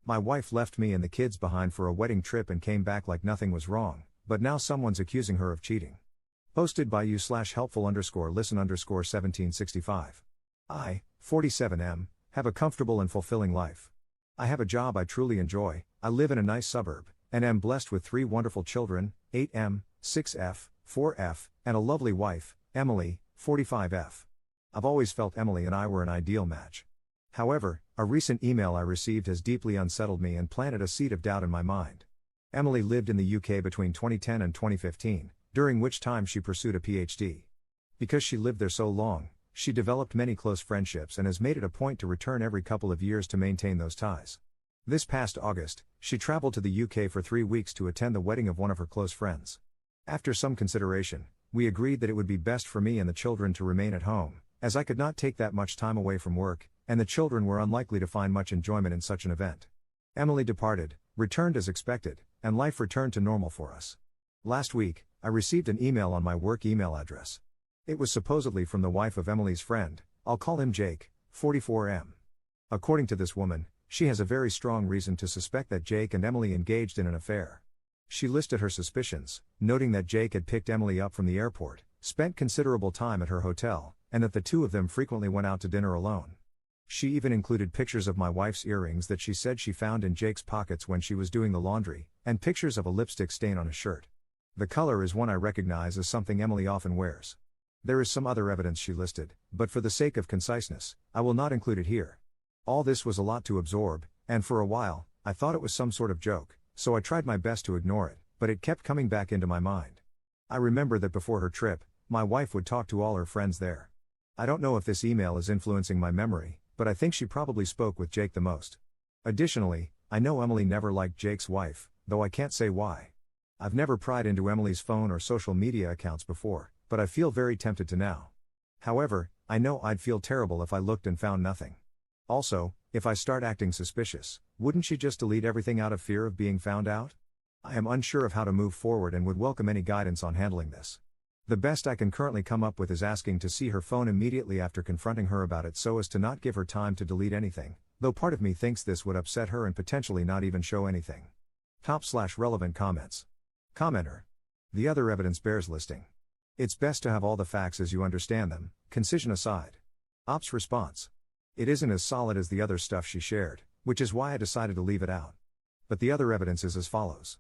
My wife left me and the kids behind for a wedding trip and came back like nothing was wrong, but now someone's accusing her of cheating. Posted by you/helpful_listen_1765. I, 47M, have a comfortable and fulfilling life. I have a job I truly enjoy, I live in a nice suburb, and am blessed with 3 wonderful children, 8M, 6F, 4F, and a lovely wife, Emily, 45F. I've always felt Emily and I were an ideal match. However, a recent email I received has deeply unsettled me and planted a seed of doubt in my mind. Emily lived in the UK between 2010 and 2015, during which time she pursued a PhD. Because she lived there so long, she developed many close friendships and has made it a point to return every couple of years to maintain those ties. This past August, she traveled to the UK for 3 weeks to attend the wedding of one of her close friends. After some consideration, we agreed that it would be best for me and the children to remain at home, as I could not take that much time away from work, and the children were unlikely to find much enjoyment in such an event. Emily departed, returned as expected, and life returned to normal for us. Last week, I received an email on my work email address. It was supposedly from the wife of Emily's friend, I'll call him Jake, 44M. According to this woman, she has a very strong reason to suspect that Jake and Emily engaged in an affair. She listed her suspicions, noting that Jake had picked Emily up from the airport, spent considerable time at her hotel, and that the two of them frequently went out to dinner alone. She even included pictures of my wife's earrings that she said she found in Jake's pockets when she was doing the laundry, and pictures of a lipstick stain on his shirt. The color is one I recognize as something Emily often wears. There is some other evidence she listed, but for the sake of conciseness, I will not include it here. All this was a lot to absorb, and for a while, I thought it was some sort of joke, so I tried my best to ignore it, but it kept coming back into my mind. I remember that before her trip, my wife would talk to all her friends there. I don't know if this email is influencing my memory, but I think she probably spoke with Jake the most. Additionally, I know Emily never liked Jake's wife, though I can't say why. I've never pried into Emily's phone or social media accounts before, but I feel very tempted to now. However, I know I'd feel terrible if I looked and found nothing. Also, if I start acting suspicious, wouldn't she just delete everything out of fear of being found out? I am unsure of how to move forward and would welcome any guidance on handling this. The best I can currently come up with is asking to see her phone immediately after confronting her about it so as to not give her time to delete anything, though part of me thinks this would upset her and potentially not even show anything. Top/relevant comments. Commenter. The other evidence bears listing. It's best to have all the facts as you understand them, concision aside. Ops response. It isn't as solid as the other stuff she shared, which is why I decided to leave it out. But the other evidence is as follows.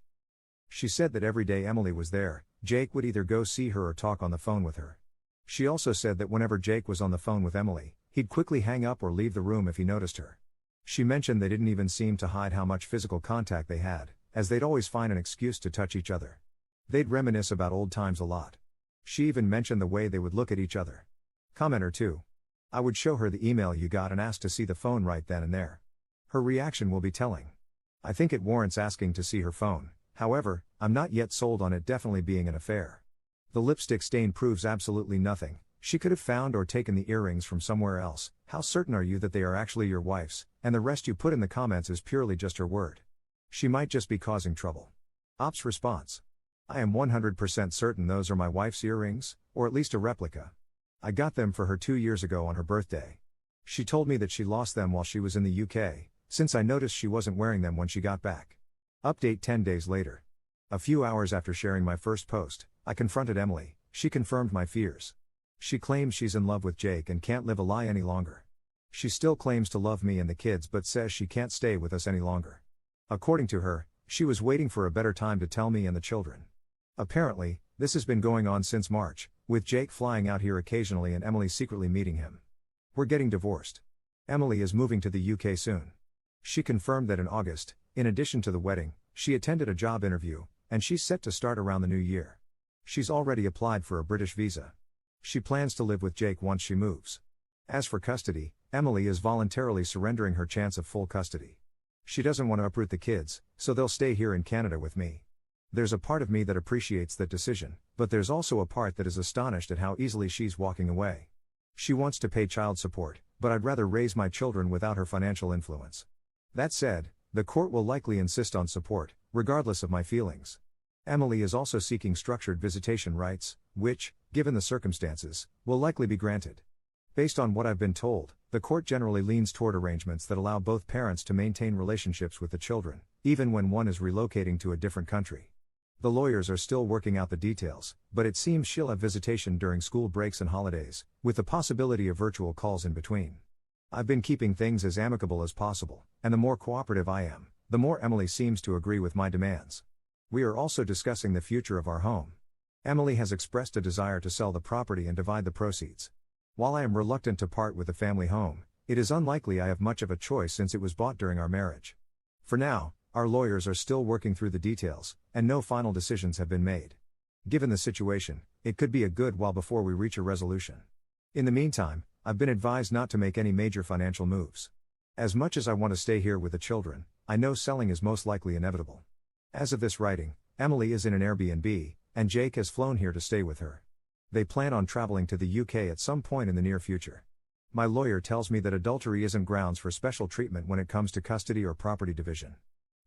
She said that every day Emily was there, Jake would either go see her or talk on the phone with her. She also said that whenever Jake was on the phone with Emily, he'd quickly hang up or leave the room if he noticed her. She mentioned they didn't even seem to hide how much physical contact they had, as they'd always find an excuse to touch each other. They'd reminisce about old times a lot. She even mentioned the way they would look at each other. Commenter 2. I would show her the email you got and ask to see the phone right then and there. Her reaction will be telling. I think it warrants asking to see her phone. However, I'm not yet sold on it definitely being an affair. The lipstick stain proves absolutely nothing. She could have found or taken the earrings from somewhere else. How certain are you that they are actually your wife's, and the rest you put in the comments is purely just her word? She might just be causing trouble. Ops response. I am 100% certain those are my wife's earrings, or at least a replica. I got them for her 2 years ago on her birthday. She told me that she lost them while she was in the UK, since I noticed she wasn't wearing them when she got back. Update 10 days later. A few hours after sharing my first post, I confronted Emily. She confirmed my fears. She claims she's in love with Jake and can't live a lie any longer. She still claims to love me and the kids but says she can't stay with us any longer. According to her, she was waiting for a better time to tell me and the children. Apparently, this has been going on since March, with Jake flying out here occasionally and Emily secretly meeting him. We're getting divorced. Emily is moving to the UK soon. She confirmed that in August, in addition to the wedding, she attended a job interview, and she's set to start around the new year. She's already applied for a British visa. She plans to live with Jake once she moves. As for custody, Emily is voluntarily surrendering her chance of full custody. She doesn't want to uproot the kids, so they'll stay here in Canada with me. There's a part of me that appreciates that decision, but there's also a part that is astonished at how easily she's walking away. She wants to pay child support, but I'd rather raise my children without her financial influence. That said, the court will likely insist on support, regardless of my feelings. Emily is also seeking structured visitation rights, which, given the circumstances, will likely be granted. Based on what I've been told, the court generally leans toward arrangements that allow both parents to maintain relationships with the children, even when one is relocating to a different country. The lawyers are still working out the details, but it seems she'll have visitation during school breaks and holidays, with the possibility of virtual calls in between. I've been keeping things as amicable as possible, and the more cooperative I am, the more Emily seems to agree with my demands. We are also discussing the future of our home. Emily has expressed a desire to sell the property and divide the proceeds. While I am reluctant to part with the family home, it is unlikely I have much of a choice since it was bought during our marriage. For now, our lawyers are still working through the details, and no final decisions have been made. Given the situation, it could be a good while before we reach a resolution. In the meantime, I've been advised not to make any major financial moves. As much as I want to stay here with the children, I know selling is most likely inevitable. As of this writing, Emily is in an Airbnb, and Jake has flown here to stay with her. They plan on traveling to the UK at some point in the near future. My lawyer tells me that adultery isn't grounds for special treatment when it comes to custody or property division.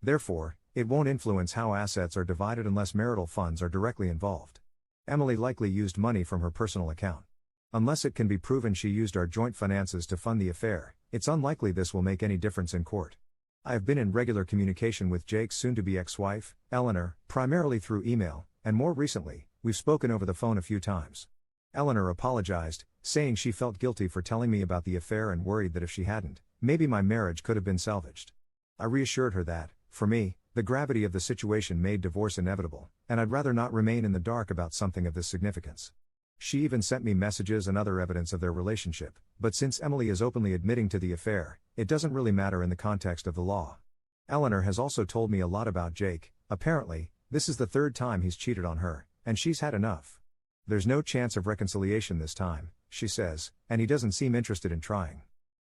Therefore, it won't influence how assets are divided unless marital funds are directly involved. Emily likely used money from her personal account. Unless it can be proven she used our joint finances to fund the affair, it's unlikely this will make any difference in court. I have been in regular communication with Jake's soon-to-be ex-wife, Eleanor, primarily through email, and more recently, we've spoken over the phone a few times. Eleanor apologized, saying she felt guilty for telling me about the affair and worried that if she hadn't, maybe my marriage could have been salvaged. I reassured her that, for me, the gravity of the situation made divorce inevitable, and I'd rather not remain in the dark about something of this significance. She even sent me messages and other evidence of their relationship, but since Emily is openly admitting to the affair, it doesn't really matter in the context of the law. Eleanor has also told me a lot about Jake. Apparently, this is the third time he's cheated on her, and she's had enough. There's no chance of reconciliation this time, she says, and he doesn't seem interested in trying.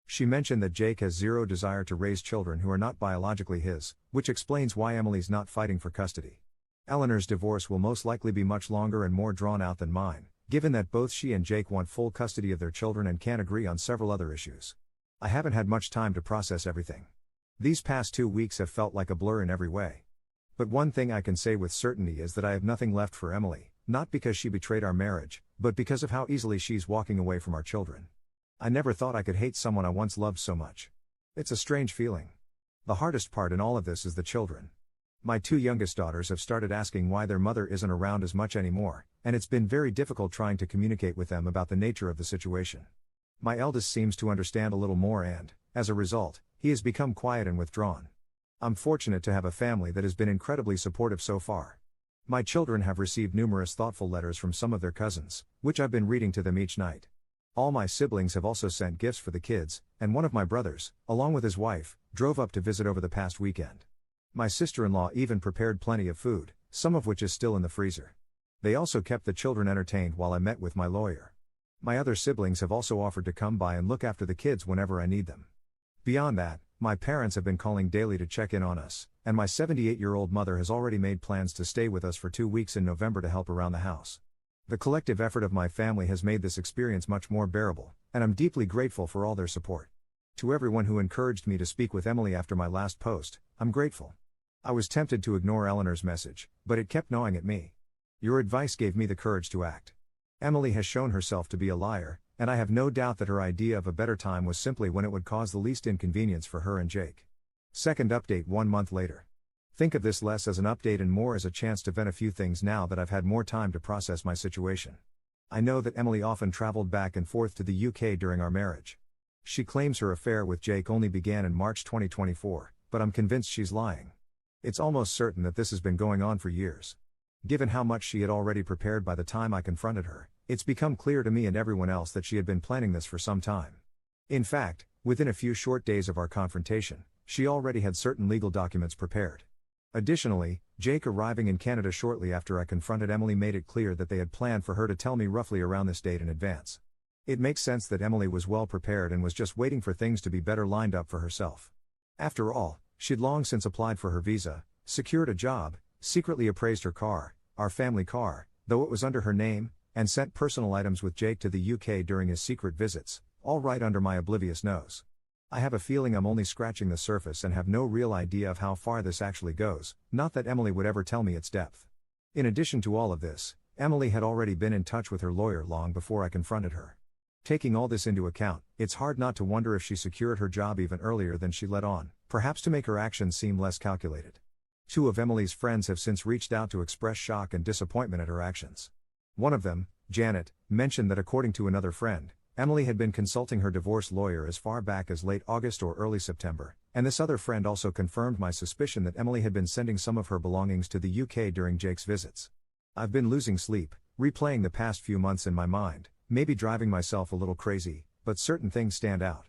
She mentioned that Jake has zero desire to raise children who are not biologically his, which explains why Emily's not fighting for custody. Eleanor's divorce will most likely be much longer and more drawn out than mine, given that both she and Jake want full custody of their children and can't agree on several other issues. I haven't had much time to process everything. These past 2 weeks have felt like a blur in every way. But one thing I can say with certainty is that I have nothing left for Emily, not because she betrayed our marriage, but because of how easily she's walking away from our children. I never thought I could hate someone I once loved so much. It's a strange feeling. The hardest part in all of this is the children. My 2 youngest daughters have started asking why their mother isn't around as much anymore, and it's been very difficult trying to communicate with them about the nature of the situation. My eldest seems to understand a little more and, as a result, he has become quiet and withdrawn. I'm fortunate to have a family that has been incredibly supportive so far. My children have received numerous thoughtful letters from some of their cousins, which I've been reading to them each night. All my siblings have also sent gifts for the kids, and one of my brothers, along with his wife, drove up to visit over the past weekend. My sister-in-law even prepared plenty of food, some of which is still in the freezer. They also kept the children entertained while I met with my lawyer. My other siblings have also offered to come by and look after the kids whenever I need them. Beyond that, my parents have been calling daily to check in on us, and my 78-year-old mother has already made plans to stay with us for 2 weeks in November to help around the house. The collective effort of my family has made this experience much more bearable, and I'm deeply grateful for all their support. To everyone who encouraged me to speak with Emily after my last post, I'm grateful. I was tempted to ignore Eleanor's message, but it kept gnawing at me. Your advice gave me the courage to act. Emily has shown herself to be a liar, and I have no doubt that her idea of a better time was simply when it would cause the least inconvenience for her and Jake. Second update 1 month later. Think of this less as an update and more as a chance to vent a few things now that I've had more time to process my situation. I know that Emily often traveled back and forth to the UK during our marriage. She claims her affair with Jake only began in March 2024, but I'm convinced she's lying. It's almost certain that this has been going on for years. Given how much she had already prepared by the time I confronted her, it's become clear to me and everyone else that she had been planning this for some time. In fact, within a few short days of our confrontation, she already had certain legal documents prepared. Additionally, Jake arriving in Canada shortly after I confronted Emily made it clear that they had planned for her to tell me roughly around this date in advance. It makes sense that Emily was well prepared and was just waiting for things to be better lined up for herself. After all, she'd long since applied for her visa, secured a job, secretly appraised her car, our family car, though it was under her name, and sent personal items with Jake to the UK during his secret visits, all right under my oblivious nose. I have a feeling I'm only scratching the surface and have no real idea of how far this actually goes, not that Emily would ever tell me its depth. In addition to all of this, Emily had already been in touch with her lawyer long before I confronted her. Taking all this into account, it's hard not to wonder if she secured her job even earlier than she let on, perhaps to make her actions seem less calculated. Two of Emily's friends have since reached out to express shock and disappointment at her actions. One of them, Janet, mentioned that according to another friend, Emily had been consulting her divorce lawyer as far back as late August or early September, and this other friend also confirmed my suspicion that Emily had been sending some of her belongings to the UK during Jake's visits. I've been losing sleep, replaying the past few months in my mind, maybe driving myself a little crazy, but certain things stand out.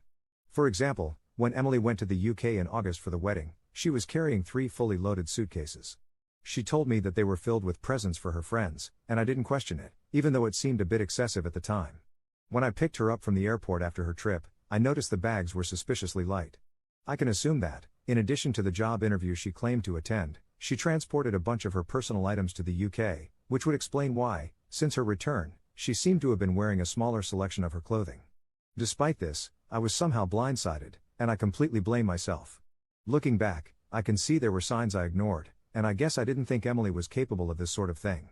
For example, when Emily went to the UK in August for the wedding, she was carrying 3 fully loaded suitcases. She told me that they were filled with presents for her friends, and I didn't question it, even though it seemed a bit excessive at the time. When I picked her up from the airport after her trip, I noticed the bags were suspiciously light. I can assume that, in addition to the job interview she claimed to attend, she transported a bunch of her personal items to the UK, which would explain why, since her return, she seemed to have been wearing a smaller selection of her clothing. Despite this, I was somehow blindsided, and I completely blame myself. Looking back, I can see there were signs I ignored, and I guess I didn't think Emily was capable of this sort of thing.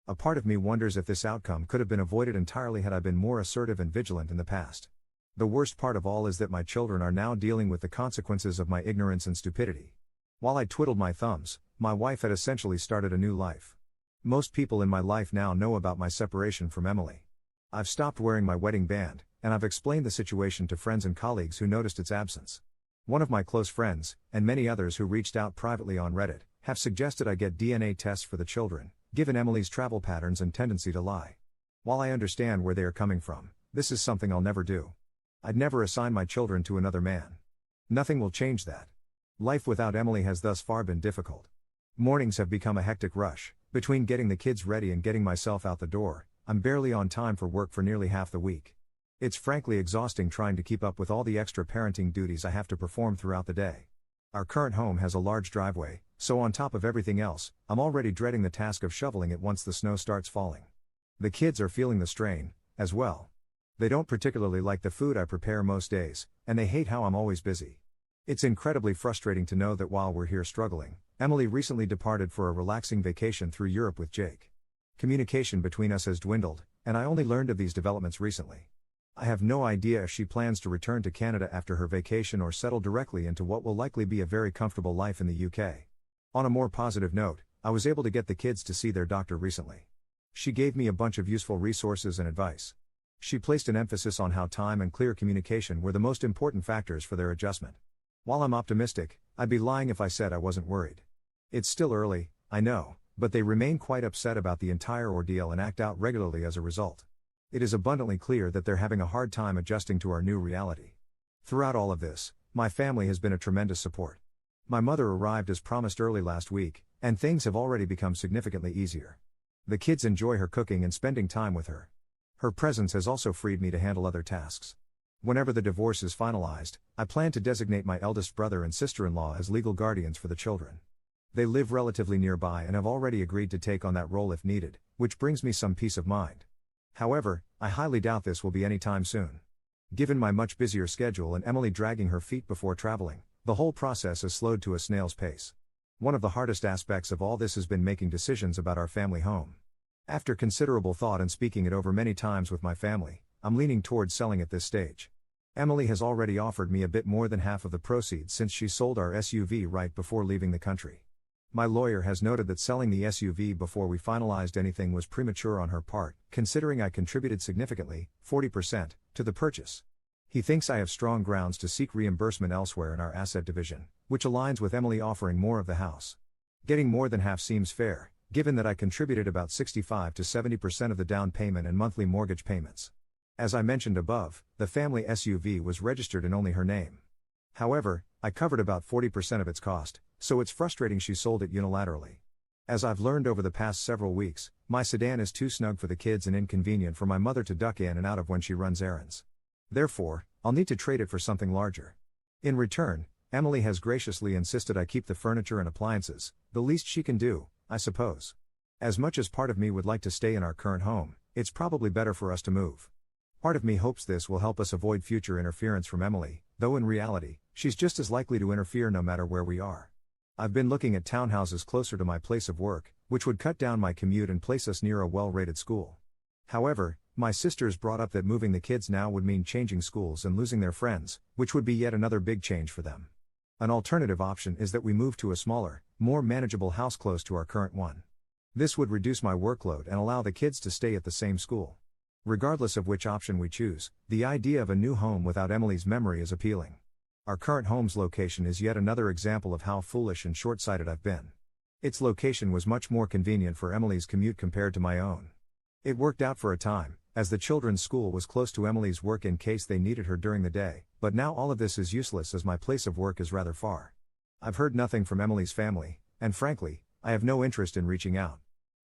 A part of me wonders if this outcome could have been avoided entirely had I been more assertive and vigilant in the past. The worst part of all is that my children are now dealing with the consequences of my ignorance and stupidity. While I twiddled my thumbs, my wife had essentially started a new life. Most people in my life now know about my separation from Emily. I've stopped wearing my wedding band, and I've explained the situation to friends and colleagues who noticed its absence. One of my close friends, and many others who reached out privately on Reddit, have suggested I get DNA tests for the children, given Emily's travel patterns and tendency to lie. While I understand where they are coming from, this is something I'll never do. I'd never assign my children to another man. Nothing will change that. Life without Emily has thus far been difficult. Mornings have become a hectic rush. Between getting the kids ready and getting myself out the door, I'm barely on time for work for nearly half the week. It's frankly exhausting trying to keep up with all the extra parenting duties I have to perform throughout the day. Our current home has a large driveway, so on top of everything else, I'm already dreading the task of shoveling it once the snow starts falling. The kids are feeling the strain, as well. They don't particularly like the food I prepare most days, and they hate how I'm always busy. It's incredibly frustrating to know that while we're here struggling, Emily recently departed for a relaxing vacation through Europe with Jake. Communication between us has dwindled, and I only learned of these developments recently. I have no idea if she plans to return to Canada after her vacation or settle directly into what will likely be a very comfortable life in the UK. On a more positive note, I was able to get the kids to see their doctor recently. She gave me a bunch of useful resources and advice. She placed an emphasis on how time and clear communication were the most important factors for their adjustment. While I'm optimistic, I'd be lying if I said I wasn't worried. It's still early, I know, but they remain quite upset about the entire ordeal and act out regularly as a result. It is abundantly clear that they're having a hard time adjusting to our new reality. Throughout all of this, my family has been a tremendous support. My mother arrived as promised early last week, and things have already become significantly easier. The kids enjoy her cooking and spending time with her. Her presence has also freed me to handle other tasks. Whenever the divorce is finalized, I plan to designate my eldest brother and sister-in-law as legal guardians for the children. They live relatively nearby and have already agreed to take on that role if needed, which brings me some peace of mind. However, I highly doubt this will be any time soon. Given my much busier schedule and Emily dragging her feet before traveling, the whole process has slowed to a snail's pace. One of the hardest aspects of all this has been making decisions about our family home. After considerable thought and speaking it over many times with my family, I'm leaning towards selling at this stage. Emily has already offered me a bit more than half of the proceeds since she sold our SUV right before leaving the country. My lawyer has noted that selling the SUV before we finalized anything was premature on her part, considering I contributed significantly, 40%, to the purchase. He thinks I have strong grounds to seek reimbursement elsewhere in our asset division, which aligns with Emily offering more of the house. Getting more than half seems fair, given that I contributed about 65 to 70% of the down payment and monthly mortgage payments. As I mentioned above, the family SUV was registered in only her name. However, I covered about 40% of its cost, so it's frustrating she sold it unilaterally. As I've learned over the past several weeks, my sedan is too snug for the kids and inconvenient for my mother to duck in and out of when she runs errands. Therefore, I'll need to trade it for something larger. In return, Emily has graciously insisted I keep the furniture and appliances, the least she can do, I suppose. As much as part of me would like to stay in our current home, it's probably better for us to move. Part of me hopes this will help us avoid future interference from Emily, though in reality, she's just as likely to interfere no matter where we are. I've been looking at townhouses closer to my place of work, which would cut down my commute and place us near a well-rated school. However, My sisters brought up that moving the kids now would mean changing schools and losing their friends, which would be yet another big change for them. An alternative option is that we move to a smaller, more manageable house close to our current one. This would reduce my workload and allow the kids to stay at the same school. Regardless of which option we choose, the idea of a new home without Emily's memory is appealing. Our current home's location is yet another example of how foolish and short-sighted I've been. Its location was much more convenient for Emily's commute compared to my own. It worked out for a time, as the children's school was close to Emily's work in case they needed her during the day, but now all of this is useless as my place of work is rather far. I've heard nothing from Emily's family, and frankly, I have no interest in reaching out.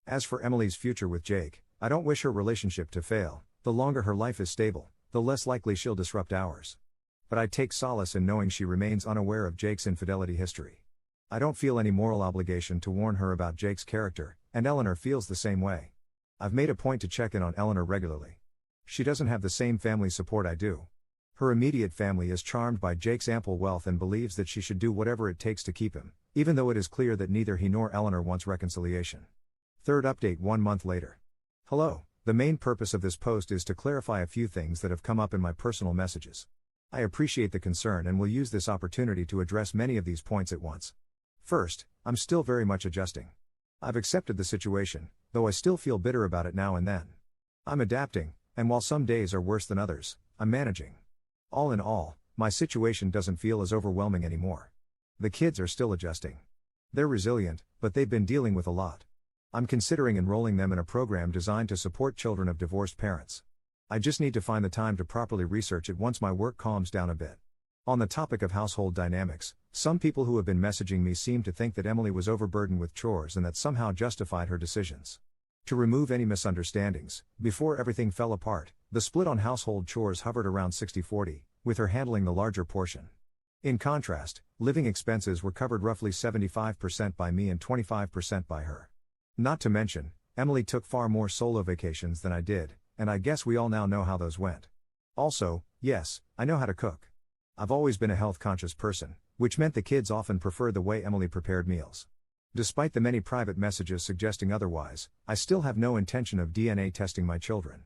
As for Emily's future with Jake, I don't wish her relationship to fail. The longer her life is stable, the less likely she'll disrupt ours. But I take solace in knowing she remains unaware of Jake's infidelity history. I don't feel any moral obligation to warn her about Jake's character, and Eleanor feels the same way. I've made a point to check in on Eleanor regularly. She doesn't have the same family support I do. Her immediate family is charmed by Jake's ample wealth and believes that she should do whatever it takes to keep him, even though it is clear that neither he nor Eleanor wants reconciliation. Third update 1 month later. Hello, the main purpose of this post is to clarify a few things that have come up in my personal messages. I appreciate the concern and will use this opportunity to address many of these points at once. First, I'm still very much adjusting. I've accepted the situation, though I still feel bitter about it now and then. I'm adapting, and while some days are worse than others, I'm managing. All in all, my situation doesn't feel as overwhelming anymore. The kids are still adjusting. They're resilient, but they've been dealing with a lot. I'm considering enrolling them in a program designed to support children of divorced parents. I just need to find the time to properly research it once my work calms down a bit. On the topic of household dynamics, some people who have been messaging me seem to think that Emily was overburdened with chores and that somehow justified her decisions. To remove any misunderstandings, before everything fell apart, the split on household chores hovered around 60-40, with her handling the larger portion. In contrast, living expenses were covered roughly 75% by me and 25% by her. Not to mention, Emily took far more solo vacations than I did, and I guess we all now know how those went. Also, yes, I know how to cook. I've always been a health-conscious person, which meant the kids often preferred the way Emily prepared meals. Despite the many private messages suggesting otherwise, I still have no intention of DNA testing my children.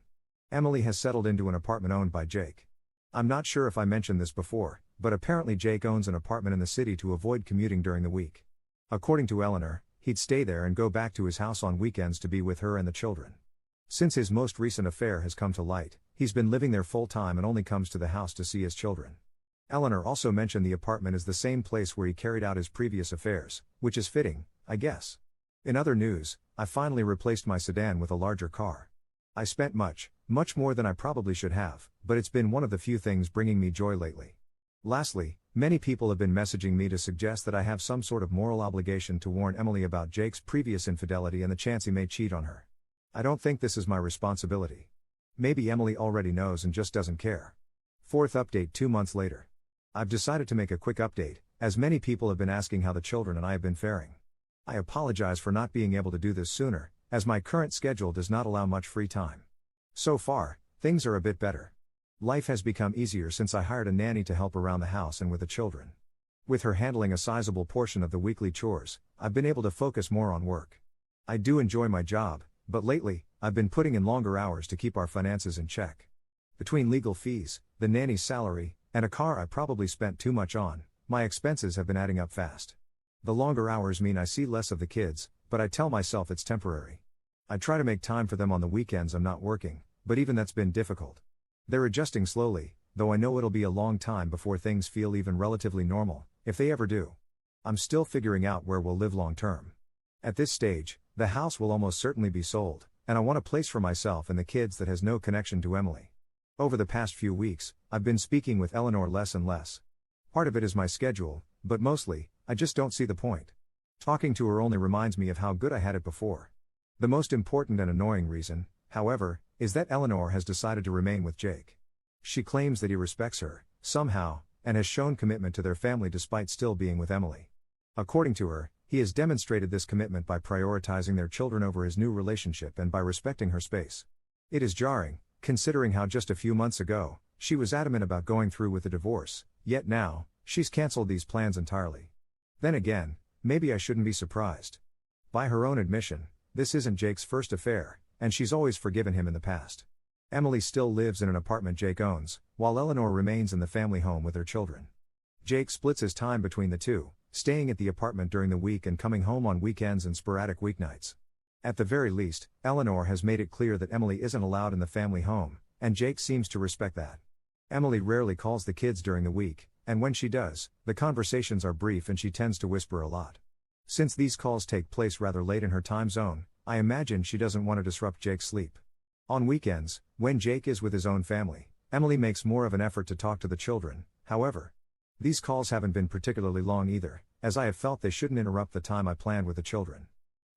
Emily has settled into an apartment owned by Jake. I'm not sure if I mentioned this before, but apparently Jake owns an apartment in the city to avoid commuting during the week. According to Eleanor, he'd stay there and go back to his house on weekends to be with her and the children. Since his most recent affair has come to light, he's been living there full-time and only comes to the house to see his children. Eleanor also mentioned the apartment is the same place where he carried out his previous affairs, which is fitting, I guess. In other news, I finally replaced my sedan with a larger car. I spent much more than I probably should have, but it's been one of the few things bringing me joy lately. Lastly, many people have been messaging me to suggest that I have some sort of moral obligation to warn Emily about Jake's previous infidelity and the chance he may cheat on her. I don't think this is my responsibility. Maybe Emily already knows and just doesn't care. Fourth update 2 months later. I've decided to make a quick update, as many people have been asking how the children and I have been faring. I apologize for not being able to do this sooner, as my current schedule does not allow much free time. So far, things are a bit better. Life has become easier since I hired a nanny to help around the house and with the children. With her handling a sizable portion of the weekly chores, I've been able to focus more on work. I do enjoy my job, but lately, I've been putting in longer hours to keep our finances in check. Between legal fees, the nanny's salary, and a car I probably spent too much on, my expenses have been adding up fast. The longer hours mean I see less of the kids, but I tell myself it's temporary. I try to make time for them on the weekends I'm not working, but even that's been difficult. They're adjusting slowly, though I know it'll be a long time before things feel even relatively normal, if they ever do. I'm still figuring out where we'll live long term. At this stage, the house will almost certainly be sold, and I want a place for myself and the kids that has no connection to Emily. Over the past few weeks, I've been speaking with Eleanor less and less. Part of it is my schedule, but mostly, I just don't see the point. Talking to her only reminds me of how good I had it before. The most important and annoying reason, however, is that Eleanor has decided to remain with Jake. She claims that he respects her, somehow, and has shown commitment to their family despite still being with Emily. According to her, he has demonstrated this commitment by prioritizing their children over his new relationship and by respecting her space. It is jarring, considering how just a few months ago, she was adamant about going through with the divorce, yet now, she's cancelled these plans entirely. Then again, maybe I shouldn't be surprised. By her own admission, this isn't Jake's first affair, and she's always forgiven him in the past. Emily still lives in an apartment Jake owns, while Eleanor remains in the family home with her children. Jake splits his time between the two, staying at the apartment during the week and coming home on weekends and sporadic weeknights. At the very least, Eleanor has made it clear that Emily isn't allowed in the family home, and Jake seems to respect that. Emily rarely calls the kids during the week, and when she does, the conversations are brief and she tends to whisper a lot. Since these calls take place rather late in her time zone, I imagine she doesn't want to disrupt Jake's sleep. On weekends, when Jake is with his own family, Emily makes more of an effort to talk to the children. However, these calls haven't been particularly long either, as I have felt they shouldn't interrupt the time I planned with the children.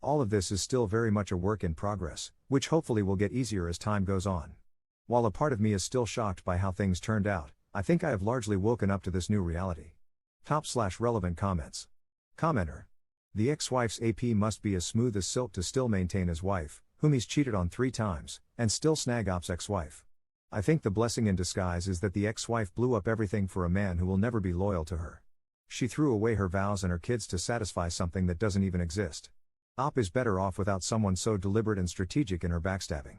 All of this is still very much a work in progress, which hopefully will get easier as time goes on. While a part of me is still shocked by how things turned out, I think I have largely woken up to this new reality. Top/relevant comments. Commenter. The ex-wife's AP must be as smooth as silk to still maintain his wife, whom he's cheated on 3 times, and still snag Op's ex-wife. I think the blessing in disguise is that the ex-wife blew up everything for a man who will never be loyal to her. She threw away her vows and her kids to satisfy something that doesn't even exist. Op is better off without someone so deliberate and strategic in her backstabbing.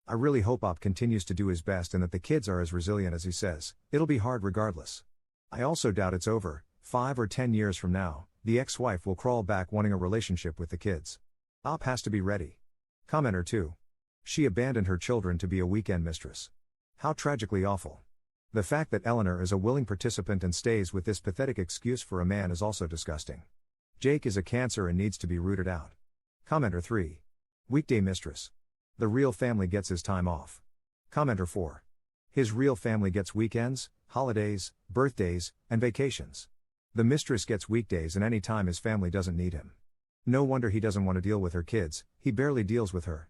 I really hope Op continues to do his best and that the kids are as resilient as he says. It'll be hard regardless. I also doubt it's over. 5 or 10 years from now, the ex-wife will crawl back wanting a relationship with the kids. Op has to be ready. Commenter 2. She abandoned her children to be a weekend mistress. How tragically awful. The fact that Eleanor is a willing participant and stays with this pathetic excuse for a man is also disgusting. Jake is a cancer and needs to be rooted out. Commenter 3. Weekday mistress. The real family gets his time off. Commenter 4. His real family gets weekends, holidays, birthdays, and vacations. The mistress gets weekdays and any time his family doesn't need him. No wonder he doesn't want to deal with her kids, he barely deals with her.